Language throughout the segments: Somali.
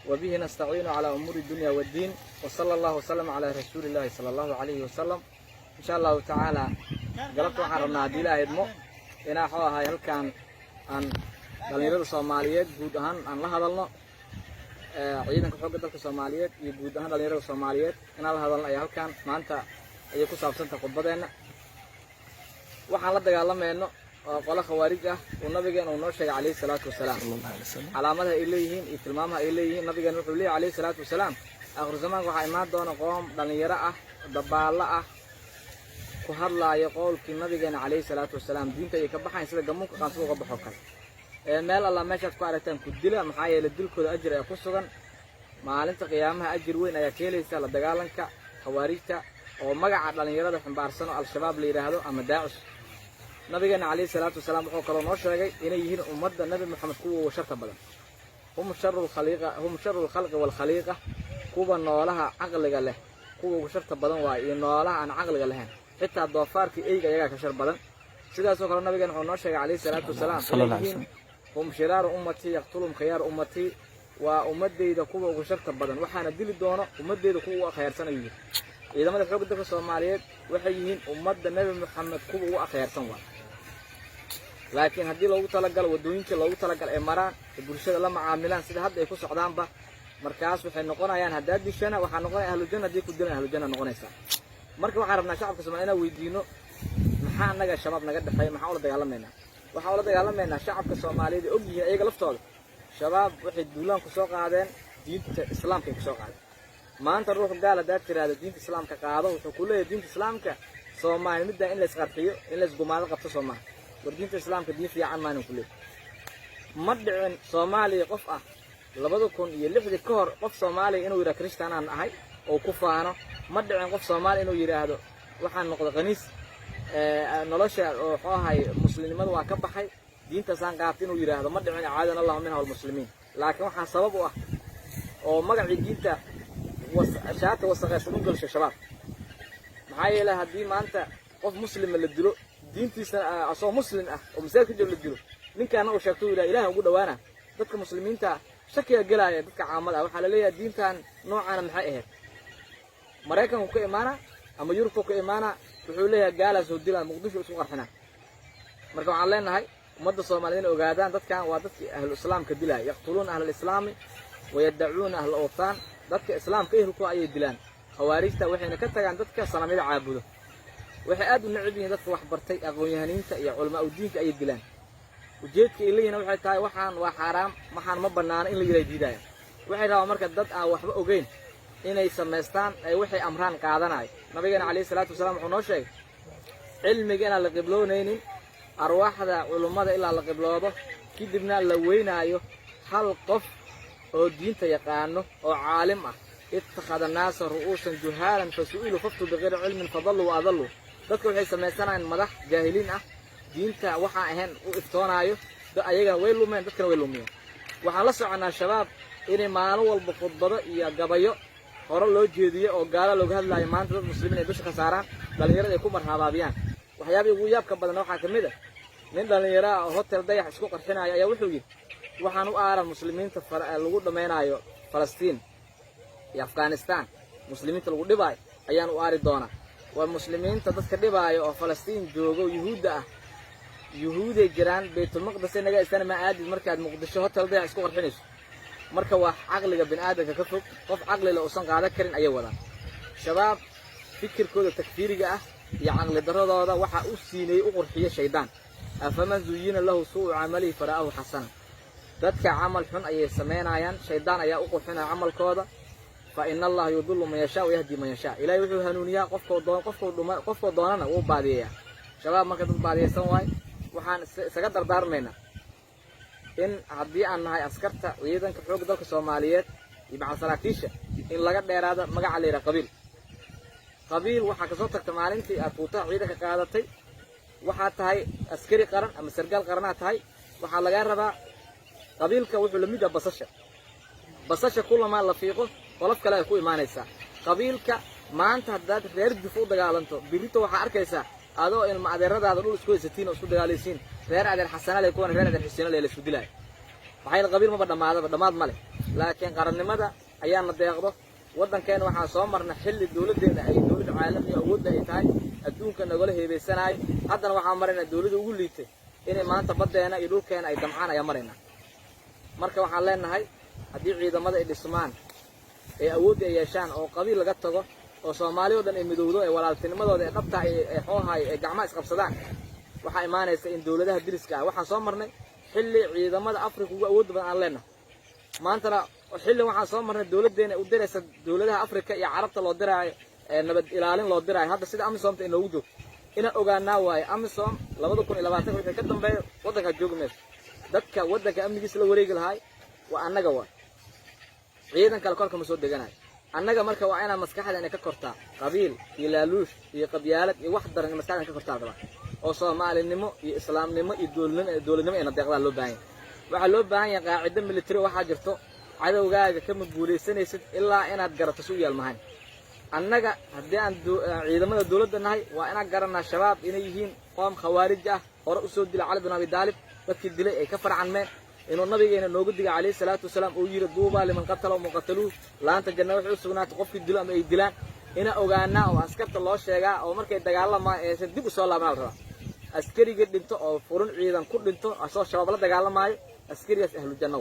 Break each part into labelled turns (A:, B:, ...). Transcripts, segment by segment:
A: وبه نستعين على أمور الدنيا والدين وصلى الله وسلم على رسول الله صلى الله عليه وسلم إن شاء الله تعالى قلبت وحرمنا ديلا إدمو إنا حوها يلكان عن دليل الصوماليات جودهان عن لها ظلنا عيدا كحوق دلك الصوماليات يجودهان دليل الصوماليات إنا لها ظلنا يلكان ما أنت يكو سابسنت قبضينا وحن لدى قالما إنه قال خوارجه والنبي جاء ونرشي عليه الصلاة والسلام علامتها إليهن إتمامها إليهن النبي جاء نقول عليه الصلاة والسلام آخر زمان وحيمات دون قوم دنيرة دبالة كهلا يقول كالنبي جاء عليه الصلاة والسلام دين تيكبحها يصير جموك قانسوا قبحوك مال الله ما شاف قارتين كدلة محايا للدل كذا أجر يقصون ما علمت قيامها أجر وين أيكيلي سال دجالنك خوارجته ومجا دنيرة حنبارسنا الشباب اللي يرهدوا أما داعش نبينا عليه الصلاة والسلام وقال نشرج إن يهين أمة النبي محمد كوه وشرط بدن هم شر الخلق والخليقة كوبا نولها عقل له كوه وشرط بدن وينولها عن عقل له حتى الضفار في أي جاي كشر بدن سيدا سكر نبينا نشرج عليه الصلاة والسلام هم شرار أمتي يقتلهم خيار أمتي وأمتي إذا كوه وشرط بدن وحنا دل الدونا أمتي إذا كوه خيار سنة يجي إذا ما تفرق الدفع الصوماليات وحيين أمة النبي محمد كوه وخيار سنة لكن هدي لو تلقى ودوينك لو تلقى الإمارات البرشة لما عاملان سيد هذا يكون سعدان به مركز وحين نقولنا يعني هداد دي الشنا وحنقولنا أهل الجنة دي كلنا أهل الجنة نقولنا إنسان مركز وحربنا شعب كسمعنا ويدينه محا نجا الشباب نجد حي محاولة دجالمنا وحاولة دجالمنا شعب كسومالي دي أبي أي قلب طال شباب واحد دولان كسوق عادين دين الإسلام كسوق عادين ما أنت الروح قال ده ترى دين الإسلام كقاعدة وكله دين الإسلام كسومالي مدة إلا سقطيه إلا سجمال قبض سومال ودين الإسلام كدين في عن ما نقوله مدعن صومالي قفة لبضكم يلفظ الكهر قف صومالي إنه يرى كريستيان عن هاي أو كفانة مدعن قف صومالي إنه يرى هذا وحن نقول غنيس نلاش هاي مسلمين مدوا كبح هاي دين تسان قاعدين ويرى هذا مدعن عادنا الله منها والمسلمين لكن وحن سببه أو مقع جديد شات وسقاسمون كل الشباب معايا لها دين ما أنت قف مسلم اللي تدلو دينتي أصلا مسلم ومساك جل الجلو من كان أو شكله إلى إله وجود وانا ذكر مسلمين تا شكل الجلاية ذكر عمل أو حلالية دين كان نوع أنا محقه مريكان وكو إيمانا أما يوركو كإيمانا بحوليه جالس وديلا مقدش وسوق رحنا مركب علينا هاي ومد الصوماليين وجادان ذكر وذكر أهل الإسلام كديلا يقتلون أهل الإسلام ويدعون أهل الأوطان ذكر الإسلام كيهلكو أي ديلان خوارجته وحين كتر عن ذكر صنامير عابده waxay aad u nacibeen dadka wax bartay aqoon-yahaniinta iyo culimo u diinka ay dilaan ujeedka ilayna waxay tahay waxaan waa xaraam maxaan ma banaana in la yiraahdo diidaya waxay rabaa marka dad aan waxba ogeyn inay sameystaan ay waxay amraan qaadanay nabiga kaleey salaatu wasalaam wuxuu noo sheegay cilmiga la qibloonaynin arwaaxda culimada ilaa la qibloodo kidibna la weynaayo hal qof oo diinta yaqaano oo caalim ah اتخذ الناس رؤوسا جهالا فسئلوا ففتوا بغير علم فضلوا وأضلوا dadka waxay sameeysanayaan madax jaahiliin ah diinta waxa ahayn u iftoonaayo ayaga way lumeen dadkana way lumeen waxaan la soconaa shabaab inay maalin walba khudbado iyo gabayo hore loo jeediyo oo gaala looga hadlayo maanta dad muslimiin ay dusha ka saaraan dhalinyarada ay ku marhabaabiyaan waxyaabaha ugu yaabka badan waxaa kamid ah nin dhalinyaro ah hotel dayax isku qarxinaya ayaa wuxuu yiri waxaan u aaran muslimiinta lagu dhameynayo Falastiin iyo Afghanistan muslimiinta lagu dhibay ayaan u aari doonaa والمسلمين تذكر دبايو أو فلسطين جوجو يهودا يهودا جيران بيت المقدس نجا استنى ما عاد مركز مقدس هوتل ضيع سكور حنيش مركز عقل بن آدم كفر قف عقل لو أصلا قاعد كرين أي ولا شباب فكر كل تكفير جاء يعقل درجة هذا وحى أسيني أقرحية شيطان أفمن زين له سوء عملي فرأه حسنا ذاتك عمل حن أي سمين عيان شيطان أي أقرحنا عمل كذا فإن الله يضل من يشاء ويهدي من يشاء إلى يوحي هنونيا قفوا دوننا وبعديها شباب ما كنت بعديها سواي وحان سقدر دار منا إن عدي أن هاي أسكرت ويدن كحوق ذلك الصوماليات يبع سراكيشة إن لقد هذا مقع عليه قبيل وحا كصوتك تمارين في أطوطة عيدك كقادتي وحا هاي أسكري قرن أما سرقال قرنات هاي وحا لقى ربا قبيل كوحو لميجا بصشة كل ما لفيقه ولف كلا يكون إيمانيسا قبيلك ما أنت هداد غير الدفوع دجالنتو بريتو وحا أركيسا هذا إن معذرة هذا نقول سكوي 60 وسكوي دجاليسين غير عدد الحسنة اللي يكون غير عدد الحسنة اللي يسود له فحين القبيل ما بدنا ما هذا بدنا ما ماله laakiin qarannimada ayaana deeqdo waddankeena waxaan soo marnay xilli dawladdeena ay dawlad caalami awoodda ay tahay adduunka nagala heebaysanayo haddana waxaan maraynaa dawladda ugu liitay inay maanta baddeena iyo dhulkeena ay damcaan ayaa maraynaa marka waxaan leenahay haddii ciidamada ay dhismaan ee awoodda ay yeeshaan oo qabiil laga tago oo Soomaali oo dhan ay midowdo ee walaaltinimadooda ee dhabta ay xoohay ee gacmaha isqabsadaan waxa imaanaysa in dawladaha diriska ah waxaan soo marnay xilli ciidamada Afrika ugu awood badan aan leenahay maantana xilli waxaan soo marnay dawladdeena u diraysa dawladaha Afrika iyo Carabta loo diraayo nabad ilaalin loo diraayo hadda sida AMISOM ta inoogu joogto ina ogaanaa waay AMISOM 2020 wixii ka dambeeyay waddanka joogmeed dadka waddanka amnigiisa la wareegi lahaay waa annaga waay ciidan kale kolka ma soo deganayo annaga marka waa inaan maskaxdeena ka kortaa qabiil iyo laaluush iyo qabyaalad iyo wax daran maskaxdeena ka kortaa daba oo Soomaalinimo iyo Islaamnimo iyo dawladnimo ee deeqda loo baahan waxa loo baahan yahay qaacido military waxa jirto cadawgaaga kama guuleysanaysid ilaa inaad garato soo yaalmahan annaga haddii aan ciidamada dawladda nahay waa inaan garanaa shabaab inay yihiin qoom khawaarij ah hore u soo dilay Cali bin Abi Talib dadkii dilay ay ka farcanmeen inuu nabigeena noogu digay calayhi salaatu wasalaam oo yiri duuba liman qatala wa muqataluhu laanta janna wuxuu u sugnaatay qofkii dilo ama ay dilaan ina ogaanaa oo askarta loo sheegaa oo markay dagaalamaan ee dib u soo laabaan raba askariga dhinto oo furun ciidan ku dhinto asoo shabaab la dagaalamaayo askarigaas ahlu janna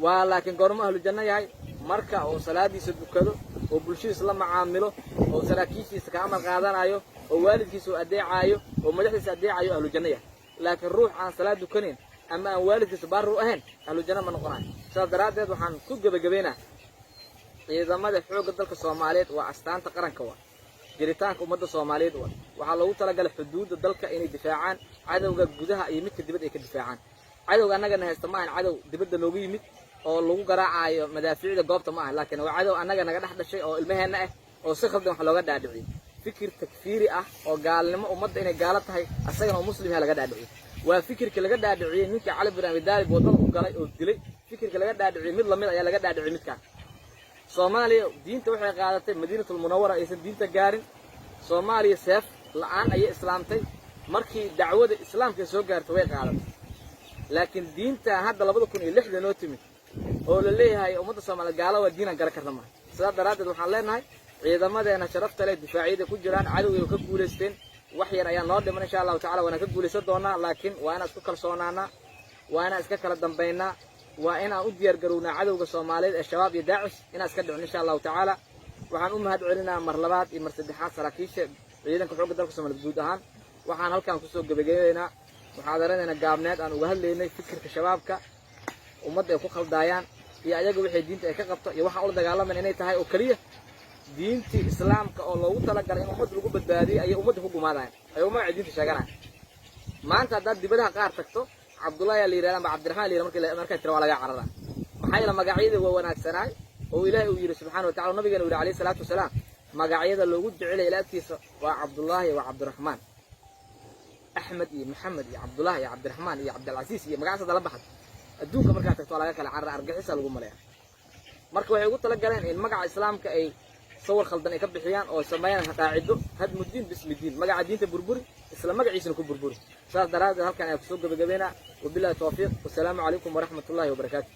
A: waa laakiin goorma ahlu janna yahay marka oo salaadiisa dukado oo bulshadiisa la macaamilo oo saraakiishiisa ka amar qaadanayo oo waalidkiisa adeecayo oo madaxdiisa adeecayo ahlu janna yahay laakiin ruux aan salaad dukanin ama aan waalidkiisa baaru ahayn ahlu janna ma noqonayo sidaas daraadeed waxaan ku gabagabeynaa ciidamada xoogga dalka Soomaaliyeed waa astaanta qaranka waa jiritaanka ummadda Soomaaliyeed waxa loogu talagalay xuduudda dalka inay difaacaan cadawga gudaha iyo midka dibadda ay ka difaacaan cadawga annagana haysta ma ahan cadow dibadda loogu yimid oo lagu garaacayo madaafiicda goobta ma ahan laakiin waa cadow annaga naga dhex dhashay oo ilmaheena ah oo si khaldan wax looga dhaadhiciyay fikir takfiiri ah oo gaalnimo ummadda inay gaalo tahay asagana oo muslim ah laga dhaadhiciyay waa fikirka laga dhaadhiciyay ninka Cali bin Abi Talib wadada u galay oo dilay fikirka laga dhaadhiciyay mid lamid ayaa laga dhaadhiciyay midka Soomaaliya diinta waxay qaadatay Madiinatul Munawwara aysan diinta gaarin Soomaaliya seef la'aan ay islaamtay markii dacwada islaamka soo gaartay way qaadatay laakiin diinta hadda 2006 noo timid oo la leeyahay ummadda Soomaaliyeed gaalo waa diinan garan karna ma sidaa daraadeed waxaan leenahay ciidamadeena sharafta leh difaaciyada ku jiraan cadawga ka guuleysteen wax yar ayaa noo dhiman insha Allah ta'ala wana ka guuleysan doonaa laakiin waa inaan isku kalsoonaana waa inaan iska kala dambeynaa waa inaan u diyaar garownaa cadawga Soomaaliyeed ee shabaab iyo daacish inaan iska dhicin insha Allah ta'ala waxaan u mahad celinaa mar labaad iyo mar saddexaad saraakiisha ciidanka xoogga dalka Soomaaliyeed guud ahaan waxaan halkaan ku soo gabagabeynaa muxaadaradeena gaabneed aan uga hadlaynay fikirka shabaabka ummadda ay ku khaldayaan iyo ayaga wixii diinta ay ka qabto iyo waxa uu dagaalamaan inay tahay oo kaliya diintii islaamka oo loogu talagalay in ummadda lagu badbaadiyo ay ummadda ku gumaadaan ay magaca diinta sheeganayaan maanta dad dibadaha qaar tagto Abdullahi ali yiraahdo ama Abdurrahman ali markay tiro waa laga carara maxay la magacyada waa wanaagsanaay oo Ilaahay uu yiri subhanahu wa ta'ala nabigeena uu alayhi salaatu wasalaam magacyada loogu jecel ilaahtiisa waa Abdullahi wa Abdurrahman Ahmed iyo Muhammad iyo Abdullahi iyo Abdurrahman iyo Abdul Aziz iyo magacyada la baxad adduunka markaa tagto laga kala carara argixisa lagu maleeyo marka waxay ugu tala galeen in magaca islaamka ay sawir khaldan ay ka bixiyaan oo sameeyaan qaacido hadmudiin bismidiin magaca diinta burburi isla magaciisana ku burburi saas daraadeed halkan ay ku soo gabagabeynaa wabillahi tawfiiq wassalaamu calaykum waraxmatullaahi wabarakaatuh